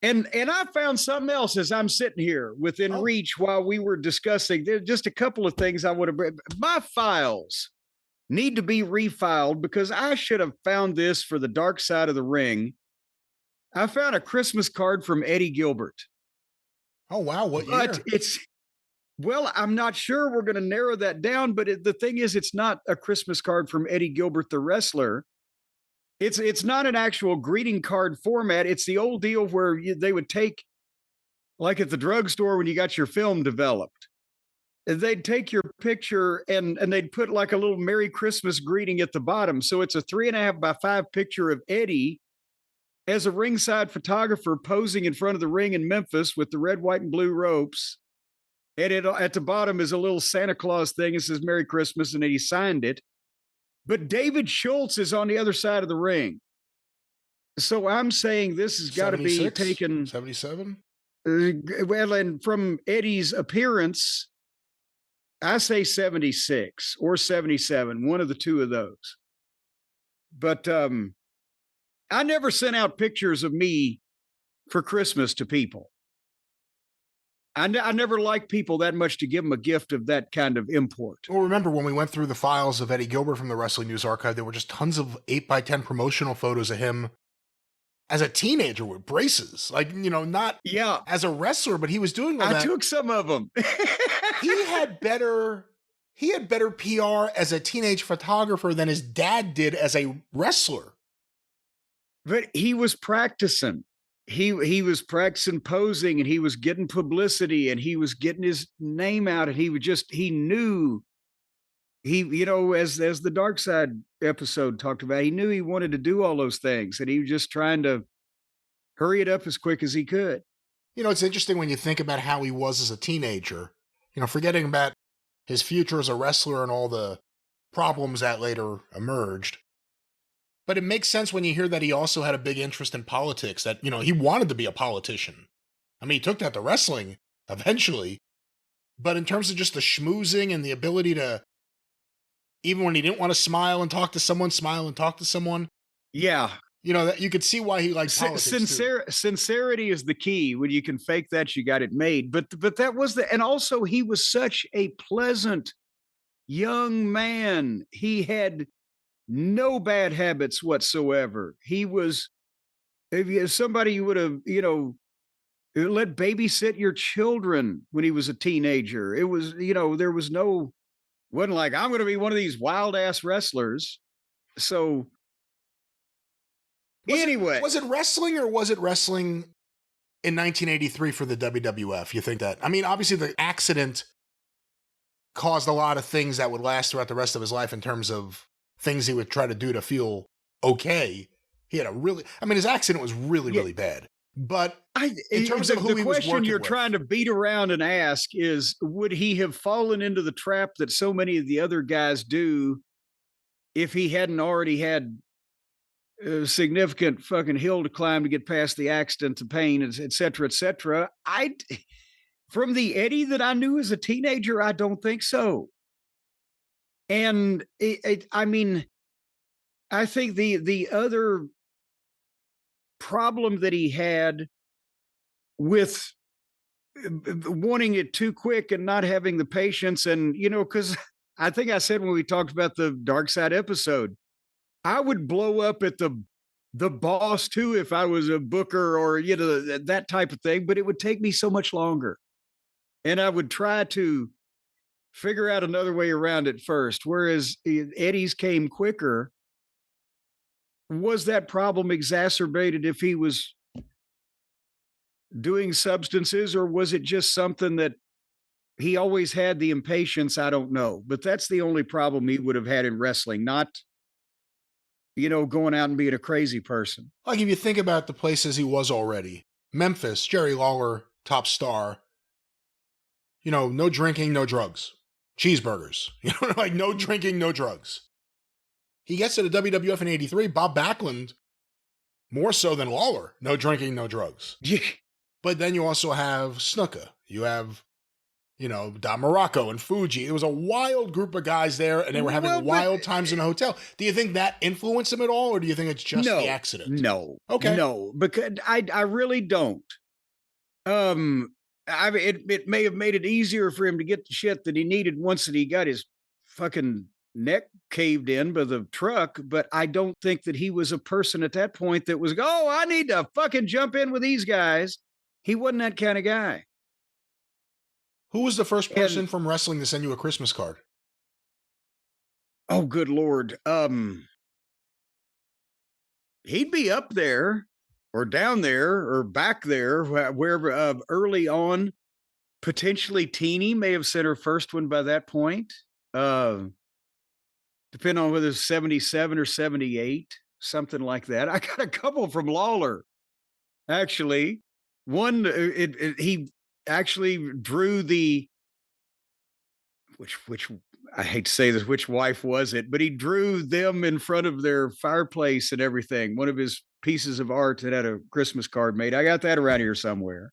And I found something else as I'm sitting here within reach while we were discussing. There's just a couple of things I would have. My files need to be refiled because I should have found this for the Dark Side of the Ring. I found a Christmas card from Eddie Gilbert. Oh, wow. What year? But well, I'm not sure we're going to narrow that down. But the thing is, it's not a Christmas card from Eddie Gilbert, the wrestler. It's not an actual greeting card format. It's the old deal where they would take, like at the drugstore when you got your film developed, they'd take your picture and they'd put like a little Merry Christmas greeting at the bottom. So it's a 3.5 by 5 picture of Eddie as a ringside photographer posing in front of the ring in Memphis with the red, white, and blue ropes. And at the bottom is a little Santa Claus thing. It says Merry Christmas, and then he signed it. But David Schultz is on the other side of the ring. So I'm saying this has got to be taken. 77? Well, and from Eddie's appearance, I say 76 or 77, one of the two of those. But I never sent out pictures of me for Christmas to people. I never liked people that much to give them a gift of that kind of import. Well, remember when we went through the files of Eddie Gilbert from the Wrestling News Archive, there were just tons of 8x10 promotional photos of him as a teenager with braces. Like, not as a wrestler, but he was doing all that. I took some of them. He had better PR as a teenage photographer than his dad did as a wrestler. But he was practicing. He was practicing posing, and he was getting publicity, and he was getting his name out, and he knew as the Dark Side episode talked about, he knew he wanted to do all those things, and he was just trying to hurry it up as quick as he could. It's interesting when you think about how he was as a teenager, forgetting about his future as a wrestler and all the problems that later emerged. But it makes sense when you hear that he also had a big interest in politics, that, he wanted to be a politician. I mean, he took that to wrestling eventually. But in terms of just the schmoozing and the ability to, even when he didn't want to smile and talk to someone, smile and talk to someone. Yeah. You could see why he liked politics. Sincerity is the key. When you can fake that, you got it made. But that was and also he was such a pleasant young man. He had no bad habits whatsoever. He was, if somebody you would have, let babysit your children when he was a teenager. It was, there was wasn't like, I'm going to be one of these wild ass wrestlers. So was it wrestling, or was it wrestling in 1983 for the WWF? You think that? I mean, obviously the accident caused a lot of things that would last throughout the rest of his life in terms of things he would try to do to feel okay. He had his accident was really, really bad. But in terms of who he was working with. The question you're trying to beat around and ask is, would he have fallen into the trap that so many of the other guys do if he hadn't already had a significant fucking hill to climb to get past the accident, the pain, et cetera, et cetera? From the Eddie that I knew as a teenager, I don't think so. And I think the other problem that he had with wanting it too quick and not having the patience, and, because I think I said when we talked about the Dark Side episode, I would blow up at the boss too if I was a booker or, that type of thing, but it would take me so much longer. And I would try to figure out another way around it first. Whereas Eddie's came quicker. Was that problem exacerbated if he was doing substances, or was it just something that he always had the impatience? I don't know. But that's the only problem he would have had in wrestling, not, going out and being a crazy person. Like if you think about the places he was already, Memphis, Jerry Lawler, top star, no drinking, no drugs. Cheeseburgers, like no drinking, no drugs. He gets to the WWF in 83, Bob Backlund, more so than Lawler, no drinking, no drugs. Yeah. But then you also have Snuka. You have, Don Morocco and Fuji. It was a wild group of guys there, and they were having wild times in a hotel. Do you think that influenced them at all, or do you think it's just the accident? No. Okay. No, because I really don't. It may have made it easier for him to get the shit that he needed once that he got his fucking neck caved in by the truck, but I don't think that he was a person at that point that was, I need to fucking jump in with these guys. He wasn't that kind of guy. Who was the first person from wrestling to send you a Christmas card? Oh, good Lord. He'd be up there or down there or back there, wherever early on. Potentially Teeny may have sent her first one by that point. Depending on whether it's 77 or 78, something like that. I got a couple from Lawler, actually. One, he actually drew the, which I hate to say this, which wife was it, but he drew them in front of their fireplace and everything. One of his pieces of art that had a Christmas card made. I got that around here somewhere.